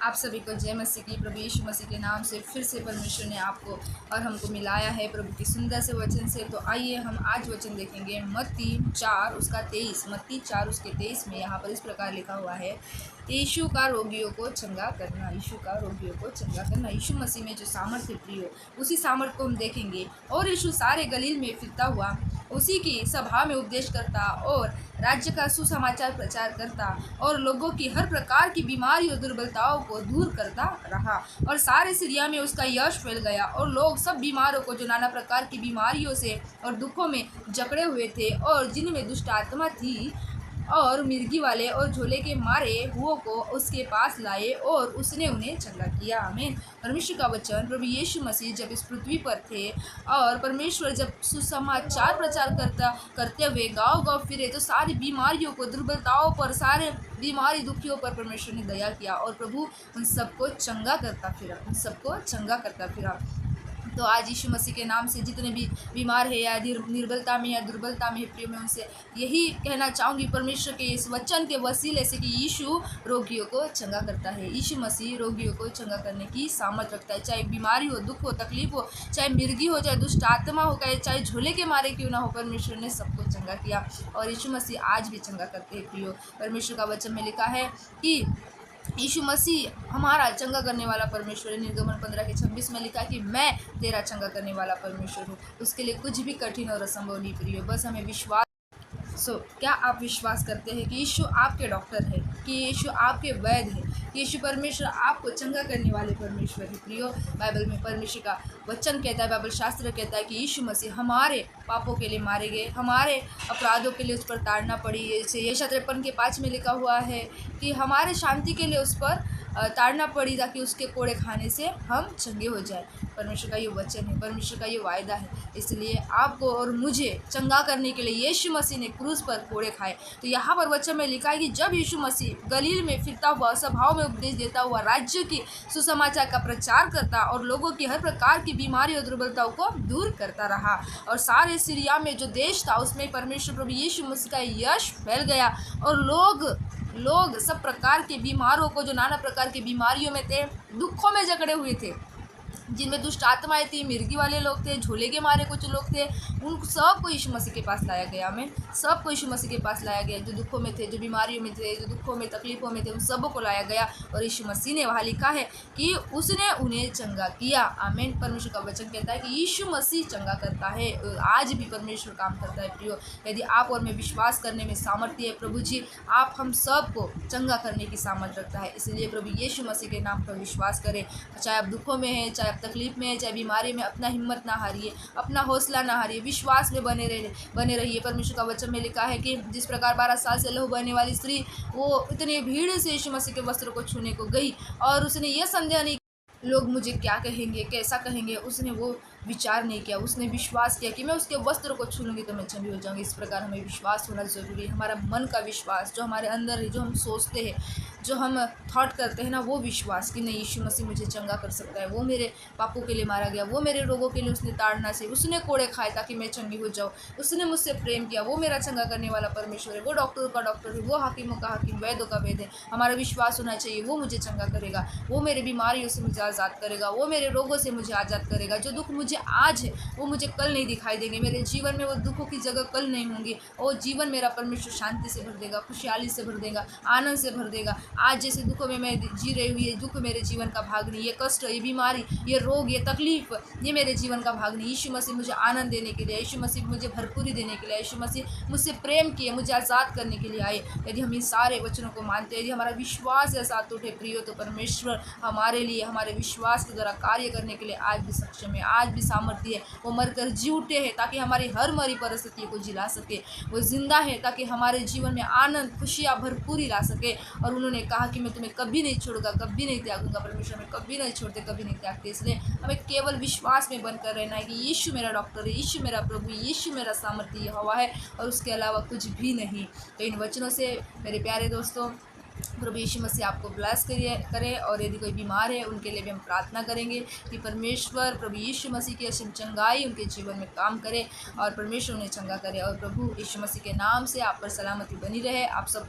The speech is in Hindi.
आप सभी को जय मसीह की। प्रभु यीशु मसीह के नाम से फिर से परमेश्वर ने आपको और हमको मिलाया है प्रभु की सुंदर से वचन से। तो आइए हम आज वचन देखेंगे मत्ती 4 उसका 23। मत्ती 4 उसके 23 में यहाँ पर इस प्रकार लिखा हुआ है, यीशु का रोगियों को चंगा करना। यीशु का रोगियों को चंगा करना। यीशु मसीह में जो सामर्थ्य प्रिय, उसी सामर्थ्य को हम देखेंगे। और यीशु सारे गलील में फिरता हुआ उसी की सभा में उपदेश करता और राज्य का सुसमाचार प्रचार करता और लोगों की हर प्रकार की बीमारी और दुर्बलताओं को दूर करता रहा। और सारे सीरिया में उसका यश फैल गया और लोग सब बीमारों को जो नाना प्रकार की बीमारियों से और दुखों में जकड़े हुए थे और जिनमें दुष्ट आत्मा थी और मिर्गी वाले और झोले के मारे हुओं को उसके पास लाए और उसने उन्हें चंगा किया। आमीन। परमेश्वर का वचन। प्रभु यीशु मसीह जब इस पृथ्वी पर थे और परमेश्वर जब सुसमाचार प्रचार करते हुए गांव गांव फिरे तो सारी बीमारियों को, दुर्बलताओं पर, सारे बीमारी दुखियों पर परमेश्वर ने दया किया और प्रभु उन सबको चंगा करता फिरा, उन सबको चंगा करता फिरा। तो आज यीशु मसीह के नाम से जितने भी बीमार है या निर्बलता में या दुर्बलता में है प्रिय, मैं उनसे यही कहना चाहूँगी परमेश्वर के इस वचन के वसीले से कि यीशु रोगियों को चंगा करता है। यीशु मसीह रोगियों को चंगा करने की सामर्थ रखता है। चाहे बीमारी हो, दुख हो, तकलीफ हो, चाहे मिर्गी हो, चाहे दुष्ट आत्मा हो, चाहे झोले के मारे क्यों ना हो, परमेश्वर ने सबको चंगा किया और यीशु मसीह आज भी चंगा करते हैं प्रियो। परमेश्वर का वचन में लिखा है कि यीशु मसीह हमारा चंगा करने वाला परमेश्वर है। निर्गमन 15:26 में लिखा है कि मैं तेरा चंगा करने वाला परमेश्वर हूँ। उसके लिए कुछ भी कठिन और असंभव नहीं प्रियो, बस हमें विश्वास। क्या आप विश्वास करते हैं कि यीशु आपके डॉक्टर है, कि यीशु आपके वैद्य है, कि यीशु परमेश्वर आपको चंगा करने वाले परमेश्वर है प्रियो। बाइबल में परमेश्वर का वचन कहता है, बाइबल शास्त्र कहता है कि यीशु मसीह हमारे पापों के लिए मारे गए, हमारे अपराधों के लिए उस पर ताड़ना पड़ी। जैसे यशायाह 53:5 में लिखा हुआ है कि हमारे शांति के लिए उस पर ताड़ना पड़ी ताकि उसके कोड़े खाने से हम चंगे हो जाए। परमेश्वर का ये वचन है, परमेश्वर का ये वायदा है। इसलिए आपको और मुझे चंगा करने के लिए यीशु मसीह ने क्रूस पर कोड़े खाए। तो यहाँ पर वचन में लिखा है कि जब यीशु मसीह गलील में फिरता हुआ, सभाओं में उपदेश देता हुआ, राज्य की सुसमाचार का प्रचार करता और लोगों की हर प्रकार की बीमारी और दुर्बलताओं को दूर करता रहा और सारे सीरिया में जो देश था उसमें परमेश्वर प्रभु यीशु मसीह का यश फैल गया और लोग सब प्रकार के बीमारों को, जो नाना प्रकार की बीमारियों में थे, दुखों में जकड़े हुए थे, जिनमें दुष्ट आत्माएं थी, मिर्गी वाले लोग थे, झोले के मारे कुछ लोग थे, उन सबको यीशु मसीह के पास लाया गया। हमें सबको यीशु मसीह के पास लाया गया। जो दुखों में थे, जो बीमारियों में थे, जो दुखों में तकलीफ़ों में थे, उन सबको लाया गया और यीशु मसीह ने, वहाँ लिखा है कि उसने उन्हें चंगा किया। आमीन। परमेश्वर का वचन कहता है कि यीशु मसीह चंगा करता है और आज भी परमेश्वर काम करता है प्रियो। यदि आप और मैं विश्वास करने में सामर्थ्य है, प्रभु जी आप हम सबको चंगा करने की सामर्थ्य रखता है। इसलिए प्रभु यीशु मसीह के नाम पर विश्वास करें। चाहे आप दुखों में हैं, चाहे आप तकलीफ में है, चाहे बीमारी में, अपना हिम्मत ना हारिए, अपना हौसला ना हारिए, विश्वास में बने रहिए। परमेश्वर का वचन में लिखा है कि जिस प्रकार 12 साल से लहू बहने वाली स्त्री वो इतनी भीड़ से यीशु मसीह के वस्त्र को छूने को गई और उसने ये संदेह नहीं, लोग मुझे क्या कहेंगे, कैसा कहेंगे, उसने वो विचार नहीं किया। उसने विश्वास किया कि मैं उसके वस्त्र को छू लूँगी तो मैं चंगी हो जाऊँगी। इस प्रकार हमें विश्वास होना ज़रूरी है। हमारा मन का विश्वास, जो हमारे अंदर है, जो हम सोचते हैं, जो हम थॉट करते हैं ना, वो विश्वास कि नहीं यीशु मसीह मुझे चंगा कर सकता है, वो मेरे पापों के लिए मारा गया, वो मेरे रोगों के लिए उसने ताड़ना से, उसने कोड़े खाए ताकि मैं चंगी हो जाऊँ, उसने मुझसे प्रेम किया, वो मेरा चंगा करने वाला परमेश्वर है, वो डॉक्टरों का डॉक्टर है, वो हाकिमों का हाकिम, वैद्यों का वैद्य है। हमारा विश्वास होना चाहिए वो मुझे चंगा करेगा, वो मेरे बीमारियों से मुझे आज़ाद करेगा, वो मेरे रोगों से मुझे आज़ाद करेगा। जो दुख मुझे आज है वो मुझे कल नहीं दिखाई देंगे। मेरे जीवन में वो दुखों की जगह कल नहीं होंगी। वो जीवन मेरा परमेश्वर शांति से भर देगा, खुशहाली से भर देगा, आनंद से भर देगा। आज जैसे दुखों में मैं जी रही हुई, ये दुख मेरे जीवन का भाग नहीं, ये कष्ट, ये बीमारी, ये रोग, ये तकलीफ, ये मेरे जीवन का भाग नहीं। यीशु मसीह मुझे आनंद देने के लिए, यीशु मसीह मुझे भरपूरी देने के लिए, यीशु मसीह मुझसे प्रेम किए, मुझे आज़ाद करने के लिए आए। यदि हम इन सारे वचनों को मानते हैं, यदि हमारा विश्वास ऐसा उठे प्रियो, तो परमेश्वर हमारे लिए, हमारे विश्वास के द्वारा कार्य करने के लिए आज भी सक्षम है, आज भी सामर्थ्य है। वो मरकर जी उठे हैं ताकि हमारी हर मरी परिस्थितियों को जिला सके। वो जिंदा है ताकि हमारे जीवन में आनंद, खुशियाँ, भरपूरी ला सके। और उन्होंने कहा कि मैं तुम्हें कभी नहीं छोड़ूंगा, कभी नहीं त्यागूंगा। परमेश्वर हमें कभी नहीं छोड़ते, कभी नहीं त्यागते। इसलिए हमें केवल विश्वास में बनकर रहना है कि यीशु मेरा डॉक्टर है, यीशु मेरा प्रभु, यीशु मेरा सामर्थ्य हवा है और उसके अलावा कुछ भी नहीं। तो इन वचनों से मेरे प्यारे दोस्तों, प्रभु यीशु मसीह आपको ब्लेस करे। और यदि कोई बीमार है उनके लिए भी हम प्रार्थना करेंगे कि परमेश्वर प्रभु यीशु मसीह की असीम चंगाई उनके जीवन में काम करे और परमेश्वर उन्हें चंगा करे। और प्रभु यीशु मसीह के नाम से आप पर सलामती बनी रहे। आप सब